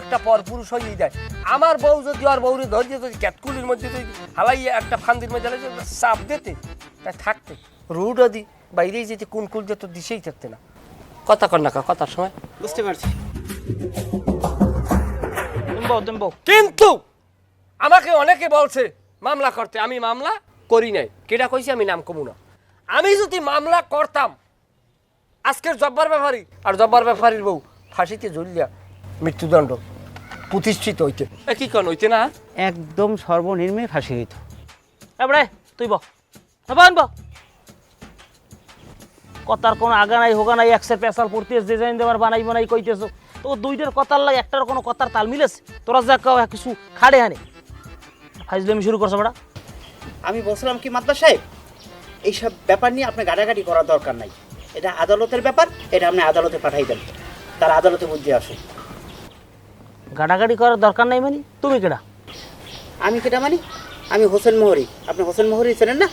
একটা পরপুরুষ হয়ে যায়। আমার বউ যদি আর বউরে ধরিয়ে যদি ক্যাটকুলির মধ্যে যদি হালাইয়া একটা ফান্দির মধ্যে চাপ দিতে তাই থাকতে রুডও দি বাইরেই যেতে কোন কুল যেত দিশেই থাকতে না। কথা কর না কথার সময় বুঝতে পারছি। তুমি বউ কিন্তু আমাকে অনেকে বলছে মামলা করতে, আমি মামলা করি নাই। কেটা কইছি আমি নাম কমু না। আমি যদি মামলা করতাম আজকের জব্বার ব্যাপারী আর জব্বার ব্যাপারীর বউ ফাঁসিতে ঝুলিয়া মৃত্যুদণ্ড প্রতিষ্ঠিত হইতে কি কন হইতে না? একদম সর্বনিম্নে ফাঁসি হইতো। এবারে তুই বন কথার কোনো আগা নাই হোগা নাই, একসের পেশাল পড়তে ডিজাইন দেওয়ার বানাই কইতেছো তো দুইটার কথার লাগে একটার কোনো কথার তাল মিলেছে? তোরা যা কিছু খাড়ে হানে ফাইজলামি শুরু করছো বেটা। আমি বলছিলাম কি মাদ্দার সাহেব, এইসব ব্যাপার নিয়ে আপনি গাড়াগাড়ি করার দরকার নাই। এটা আদালতের ব্যাপার, এটা আপনি আদালতে পাঠাই দেন, তার আদালতে বুঝে আসুন। গাড়াগাড়ি করার দরকার নাই মানে? তুমি কেডা? আমি কেটা মানি? আমি হোসেন মোহরি। আপনি হোসেন মোহরি চেনেন না?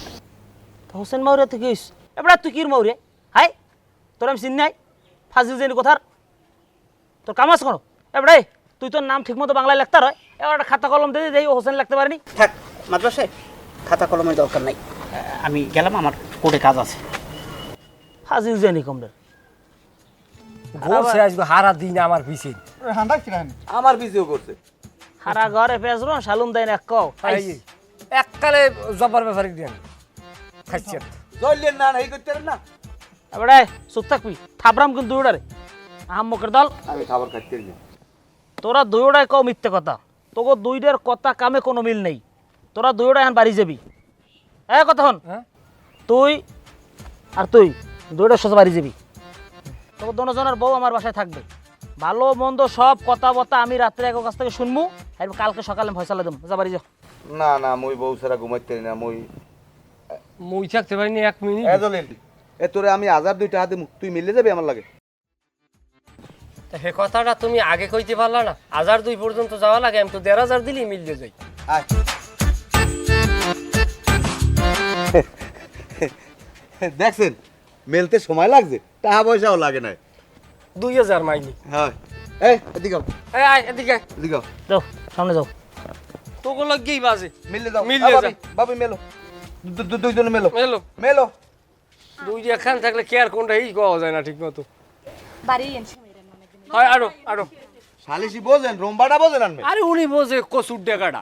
হোসেন মাউরিয়া তুই কইস? এবার তুই কির মাউরে? হাই তোর আমি চিনি নাই, ফাজিল জানি কোথার তোর কাম আছে কোনো? এবারে তুই তোর নাম ঠিকমতো বাংলায় লিখতে হয়, এবার একটা খাতা কলম দিয়ে দেই হোসেন লিখতে পারিনি। থাক মাদ্রাস সাহেব, খাতা কলমের দরকার নাই, আমি গেলাম, আমার কোর্টে কাজ আছে। ফাজিল জানি কমদের ঘুরছে আসবে হারা দিন আমার পিছে। আমার বিজিও করছে। হারা ঘরে পেজরো সালুম দেয় না কও এককালে জব্বার ব্যাপারী দেন খাইছে। জললেন না এই করতে না। এবারে চুপ থাকবি, থাবরাম কিন্তু দুইটারে আহাম্মকের দল। আমি খাবার খাইতে না। তোরা দুইটাই কও মিথ্যে কথা, তোকে দুইটার কথা কামে কোনো মিল নেই। তোরা দুইটাই এখন বাড়ি যাবি। কথা হন, তুই আর তুই দুইটার সাথে বাড়ি যাবি। তোকে দুজনের বউ আমার বাসায় থাকবে। ভালো মন্দ সব কথা বতা আমি রাত্রে এক কাছ থেকে শুনবো, আর কালকে সকালে ফয়সালা দেবো। যা বাড়ি যাও। না না মুই বউ ছাড়া ঘুমাইতে না। মুই থাকতে পারিনি এক মিনিট। এ তোরে আমি 1002 টাকা দিমু, তুই মিলে যাবি আমার লাগে। হে কথাটা তুমি আগে কইতে পারলা না? 1002 পর্যন্ত যাওয়া লাগে, আমি তো 1,500 দিলেই মিলিয়ে যাই। দেখছেন মেলতে সময় লাগছে, টাকা পয়সাও লাগে না। 2000 মাইনি। হ্যাঁ এই এদিকে আও, আয় এদিকে এদিকে আও। যাও সামনে যাও। তোকে লাগেই বাজে মিলে যাও, মিলে বাবি বাবি মেলো, দুইজনে মেলো মেলো মেলো। দুই এখান থাকলে কে আর কোনটা এই পাওয়া যায় না ঠিক মতো। বাড়ি এনছে মেরেন অনেকদিন। হয় আরো শালিশি বোঝেন, রোমবাটা বোঝেন আনবে। আরে উনি বোঝে কচুর ডেকাটা।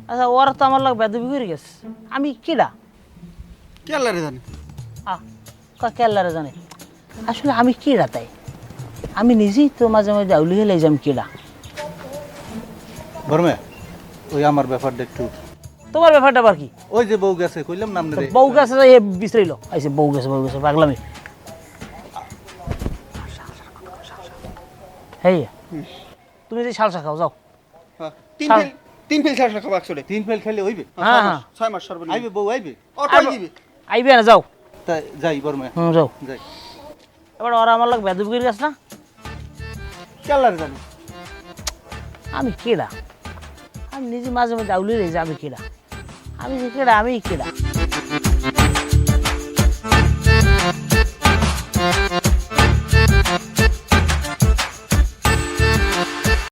আচ্ছা ওরা তো আমার লাগে বেদবি করে গেছে। আমি কিডা? কেল্লারে জানি। কেল্লারে জানে আসলে আমি কিডা? তাই আমি নিজেই তো মাঝে মাঝে আউলি হলে যাম কিডা। বর্মে ওই আমার ব্যাপারটা একটু। তোমার ব্যাপারটা আবার কি? ওই যে বউ গেছে কইলাম না আপনারে। বউ গেছে বিশ্রাইল আইসে বউ গেছে পাগলামি। হেই তুমি যে শালসা খাও যাও। তিন ফেল ছাড়া খাবো একচুয়ালি। 3 ফেল খেলে হইবে? হ্যাঁ হ্যাঁ 6 মাস সর্বনিম্ন। আইবে বউ আইবে? অটোই দিবি। আইবে না যাও। তাই যাই বর্মে যাও। যাই। এবার ওরা আমার লাগে বেদবি করে গেছে না? কেল্লারে জানি। আমি কেডা? আমি নিজে মাঝে মাঝে আউলি রে যে আমি কেডা? আমি যে কেডা? আমি কেডা?